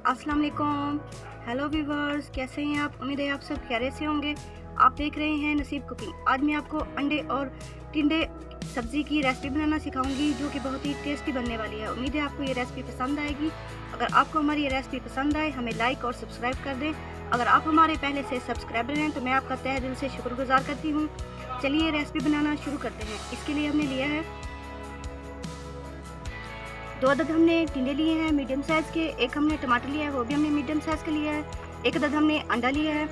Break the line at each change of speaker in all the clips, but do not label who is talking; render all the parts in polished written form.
अस्सलाम वालेकुम। Hello viewers, कैसे हैं आप? उम्मीद है आप सब खैरियत से होंगे। आप देख रहे हैं नसीब कुकिंग। आज मैं आपको अंडे और टिंडे सब्ज़ी की रेसिपी बनाना सिखाऊंगी जो कि बहुत ही टेस्टी बनने वाली है। उम्मीद है आपको ये रेसिपी पसंद आएगी। अगर आपको हमारी ये रेसिपी पसंद आए हमें लाइक और सब्सक्राइब कर दें। अगर आप हमारे पहले से सब्सक्राइबर हैं तो मैं आपका तहे दिल से शुक्रगुजार करती हूँ। चलिए रेसिपी बनाना शुरू करते हैं। इसके लिए हमने लिया है 2 अदद हमने टिंडे लिए हैं मीडियम साइज़ के, एक हमने टमाटर लिया है वो भी हमने मीडियम साइज़ का लिया है, 1 अदद हमने अंडा लिया है,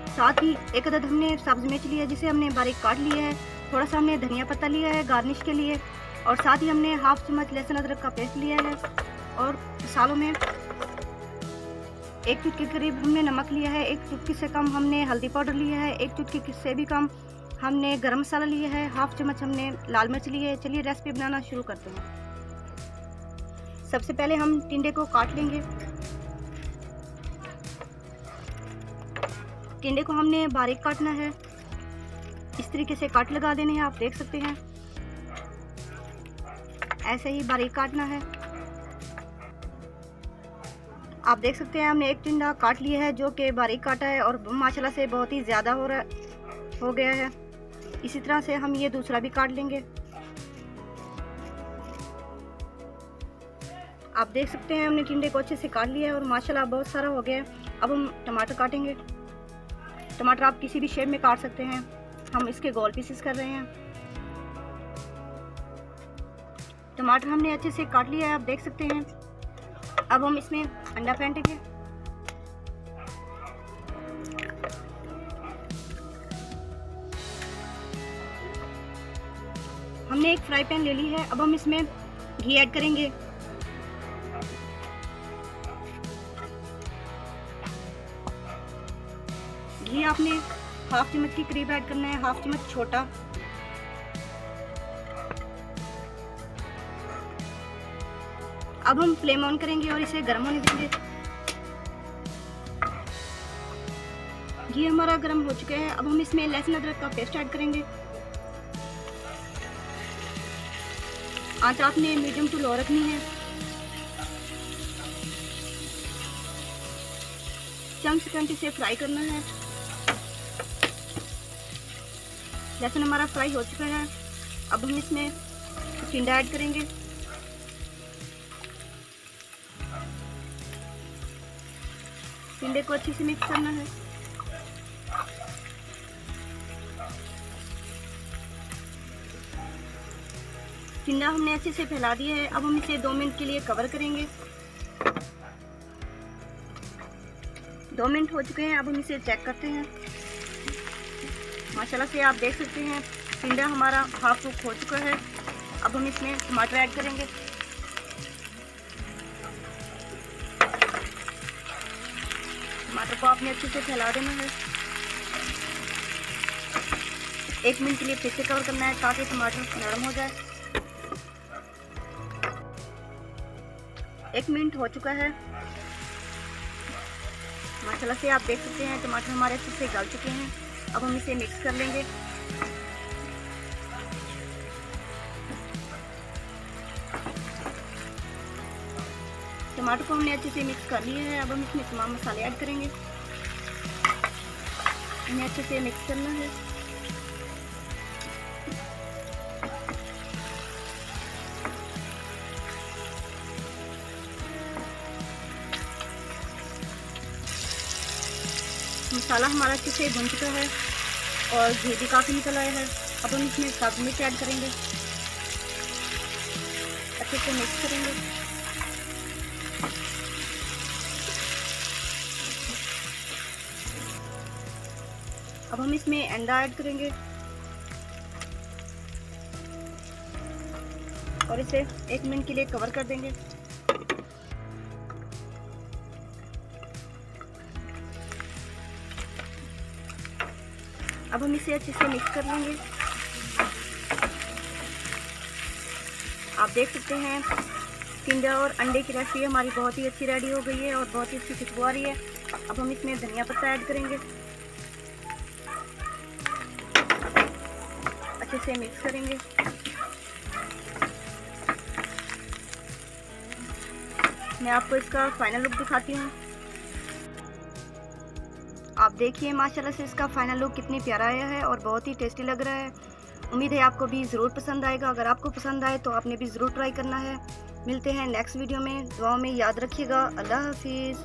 साथ ही 1 अदद हमने सब्ज़ मिर्च लिया है जिसे हमने बारीक काट लिया है, थोड़ा सा हमने धनिया पत्ता लिया है गार्निश के लिए, और साथ ही हमने हाफ चम्मच लहसुन अदरक का पेस्ट लिया है। और मसालों में 1 चुटकी करीब हमने नमक लिया है, 1 चुटकी से कम हमने हल्दी पाउडर लिया है, 1 चुटकी से भी कम हमने गरम मसाला लिया है, हाफ चम्मच हमने लाल मिर्च ली है। चलिए रेसिपी बनाना शुरू करते हैं। सबसे पहले हम टिंडे को काट लेंगे। टिंडे को हमने बारीक काटना है, इस तरीके से काट लगा देने हैं। आप देख सकते हैं ऐसे ही बारीक काटना है। आप देख सकते हैं हमने एक टिंडा काट लिया है जो कि बारीक काटा है और माशाल्लाह से बहुत ही ज़्यादा हो गया है। इसी तरह से हम ये दूसरा भी काट लेंगे। आप देख सकते हैं हमने टिंडे को अच्छे से काट लिया है और माशाल्लाह बहुत सारा हो गया है। अब हम टमाटर काटेंगे। टमाटर आप किसी भी शेप में काट सकते हैं, हम इसके गोल पीसेस कर रहे हैं। टमाटर हमने अच्छे से काट लिया है, आप देख सकते हैं। अब हम इसमें अंडा फेंटेंगे। हमने एक फ्राई पैन ले ली है, अब हम इसमें घी ऐड करेंगे। घी आपने हाफ चम्मच के करीब ऐड करना है, हाफ चम्मच छोटा। अब हम फ्लेम ऑन करेंगे और इसे गर्म होने देंगे। घी हमारा गर्म हो चुका है, अब हम इसमें लहसुन अदरक का पेस्ट ऐड करेंगे। आंच आपने मीडियम टू लो रखनी है। चंद सेकंड इसे फ्राई करना है। लहसुन हमारा फ्राई हो चुका है, अब हम इसमें टिंडा ऐड करेंगे। टिंडे को अच्छे से मिक्स करना है। टिंडा हमने अच्छे से फैला दिया है, अब हम इसे 2 मिनट के लिए कवर करेंगे। 2 मिनट हो चुके हैं, अब हम इसे चेक करते हैं। माशाल्लाह से आप देख सकते हैं टिंडा हमारा हाफ कुक हो चुका है। अब हम इसमें टमाटर ऐड करेंगे। टमाटर को आपने अच्छे से फैला देना है। 1 मिनट के लिए फिर से कवर करना है ताकि टमाटर नरम हो जाए। 1 मिनट हो चुका है। माशाल्लाह से आप देख सकते हैं टमाटर हमारे अच्छे से गल चुके हैं। अब हम इसे मिक्स कर लेंगे। टमाटर को हमने अच्छे से मिक्स कर लिया है, अब हम इसमें तमाम मसाले ऐड करेंगे। इन्हें अच्छे से मिक्स करना है। मसाला हमारा अच्छे से भुन चुका है और घी भी काफ़ी निकल आया है। अब हम इसमें सब्ज़ मिर्च ऐड करेंगे, अच्छे से मिक्स करेंगे। अब हम इसमें अंडा ऐड करेंगे और इसे 1 मिनट के लिए कवर कर देंगे। अब हम इसे अच्छे से मिक्स कर लेंगे। आप देख सकते हैं टिंडा और अंडे की रेसिपी हमारी बहुत ही अच्छी रेडी हो गई है और बहुत ही अच्छी खुशबू आ रही है। अब हम इसमें धनिया पत्ता ऐड करेंगे, अच्छे से मिक्स करेंगे। मैं आपको इसका फाइनल लुक दिखाती हूँ। आप देखिए माशाल्लाह से इसका फाइनल लुक कितनी प्यारा आया है और बहुत ही टेस्टी लग रहा है। उम्मीद है आपको भी ज़रूर पसंद आएगा। अगर आपको पसंद आए तो आपने भी ज़रूर ट्राई करना है। मिलते हैं नेक्स्ट वीडियो में। दुआओं में याद रखिएगा। अल्लाह हाफिज़।